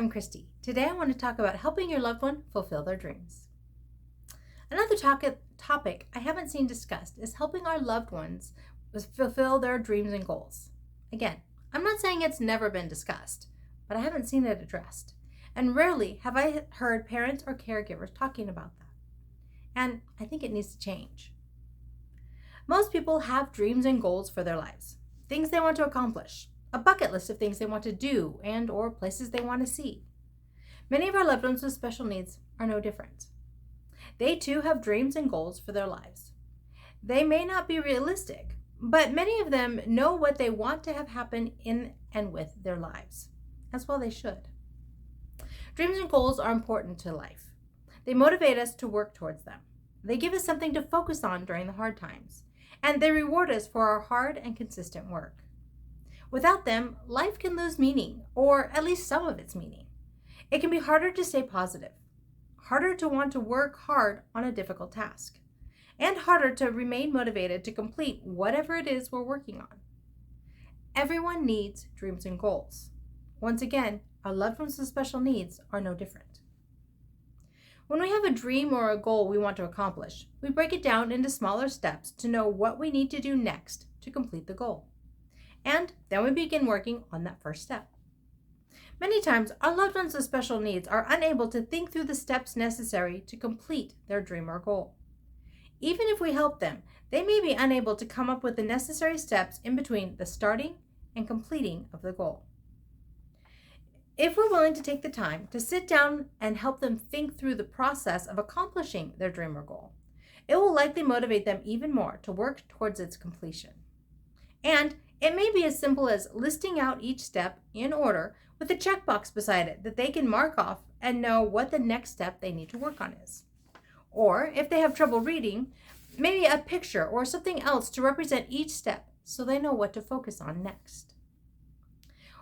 I'm Christy. Today I want to talk about helping your loved one fulfill their dreams. Another topic I haven't seen discussed is helping our loved ones fulfill their dreams and goals. Again, I'm not saying it's never been discussed, but I haven't seen it addressed. And rarely have I heard parents or caregivers talking about that. And I think it needs to change. Most people have dreams and goals for their lives, things they want to accomplish, a bucket list of things they want to do and or places they want to see. Many of our loved ones with special needs are no different. They too have dreams and goals for their lives. They may not be realistic, but many of them know what they want to have happen in and with their lives. As well they should. Dreams and goals are important to life. They motivate us to work towards them. They give us something to focus on during the hard times, and they reward us for our hard and consistent work. Without them, life can lose meaning, or at least some of its meaning. It can be harder to stay positive, harder to want to work hard on a difficult task, and harder to remain motivated to complete whatever it is we're working on. Everyone needs dreams and goals. Once again, our loved ones with special needs are no different. When we have a dream or a goal we want to accomplish, we break it down into smaller steps to know what we need to do next to complete the goal. And then we begin working on that first step. Many times, our loved ones with special needs are unable to think through the steps necessary to complete their dream or goal. Even if we help them, they may be unable to come up with the necessary steps in between the starting and completing of the goal. If we're willing to take the time to sit down and help them think through the process of accomplishing their dream or goal, it will likely motivate them even more to work towards its completion. And it may be as simple as listing out each step in order with a checkbox beside it that they can mark off and know what the next step they need to work on is. Or if they have trouble reading, maybe a picture or something else to represent each step so they know what to focus on next.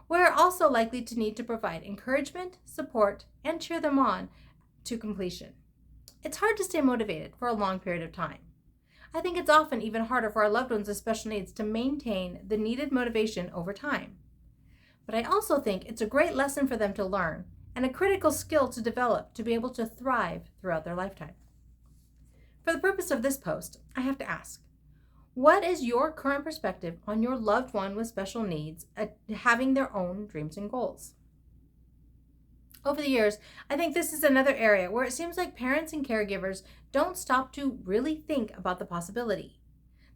We're also likely to need to provide encouragement, support, and cheer them on to completion. It's hard to stay motivated for a long period of time. I think it's often even harder for our loved ones with special needs to maintain the needed motivation over time. But I also think it's a great lesson for them to learn and a critical skill to develop to be able to thrive throughout their lifetime. For the purpose of this post, I have to ask, what is your current perspective on your loved one with special needs having their own dreams and goals? Over the years, I think this is another area where it seems like parents and caregivers don't stop to really think about the possibility.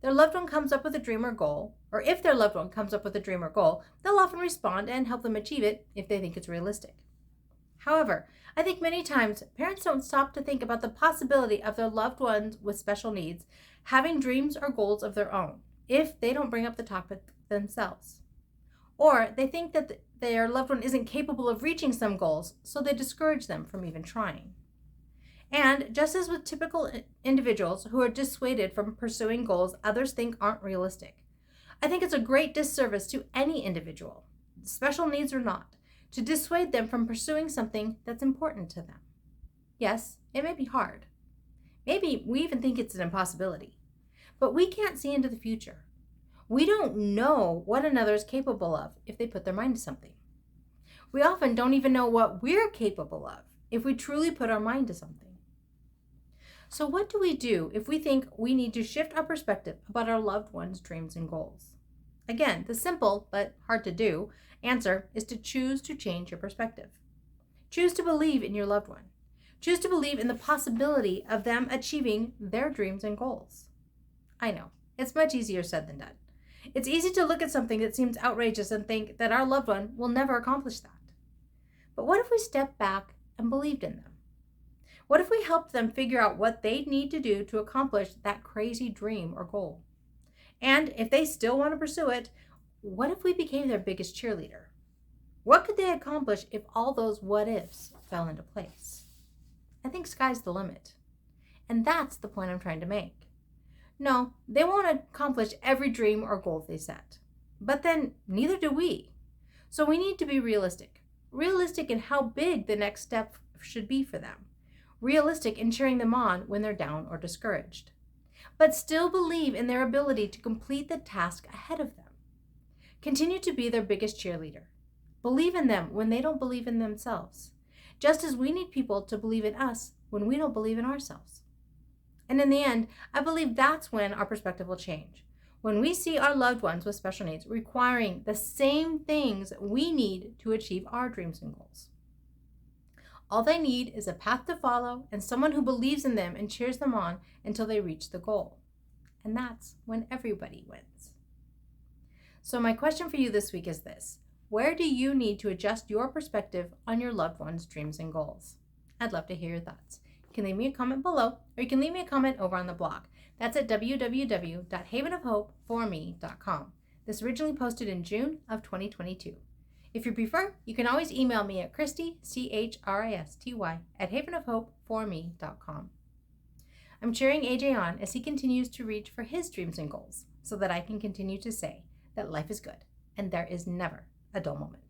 Their loved one comes up with a dream or goal, or if their loved one comes up with a dream or goal, they'll often respond and help them achieve it if they think it's realistic. However, I think many times parents don't stop to think about the possibility of their loved ones with special needs having dreams or goals of their own if they don't bring up the topic themselves. Or they think that their loved one isn't capable of reaching some goals, so they discourage them from even trying. And just as with typical individuals who are dissuaded from pursuing goals others think aren't realistic, I think it's a great disservice to any individual, special needs or not, to dissuade them from pursuing something that's important to them. Yes, it may be hard. Maybe we even think it's an impossibility, but we can't see into the future. We don't know what another is capable of if they put their mind to something. We often don't even know what we're capable of if we truly put our mind to something. So what do we do if we think we need to shift our perspective about our loved one's dreams and goals? Again, the simple, but hard to do, answer is to choose to change your perspective. Choose to believe in your loved one. Choose to believe in the possibility of them achieving their dreams and goals. I know, it's much easier said than done. It's easy to look at something that seems outrageous and think that our loved one will never accomplish that. But what if we stepped back and believed in them? What if we helped them figure out what they need to do to accomplish that crazy dream or goal? And if they still want to pursue it, what if we became their biggest cheerleader? What could they accomplish if all those what ifs fell into place? I think sky's the limit. And that's the point I'm trying to make. No, they won't accomplish every dream or goal they set. But then neither do we. So we need to be realistic. Realistic in how big the next step should be for them. Realistic in cheering them on when they're down or discouraged. But still believe in their ability to complete the task ahead of them. Continue to be their biggest cheerleader. believe in them when they don't believe in themselves, just as we need people to believe in us when we don't believe in ourselves. And in the end, I believe that's when our perspective will change. When we see our loved ones with special needs requiring the same things we need to achieve our dreams and goals. All they need is a path to follow and someone who believes in them and cheers them on until they reach the goal. And that's when everybody wins. So my question for you this week is this: where do you need to adjust your perspective on your loved ones' dreams and goals? I'd love to hear your thoughts. You can leave me a comment below, or you can leave me a comment over on the blog. That's at www.havenofhopeforme.com. This originally posted in June of 2022. If you prefer, you can always email me at Christy, CHRISTY, at havenofhopeforme.com. I'm cheering AJ on as he continues to reach for his dreams and goals so that I can continue to say that life is good and there is never a dull moment.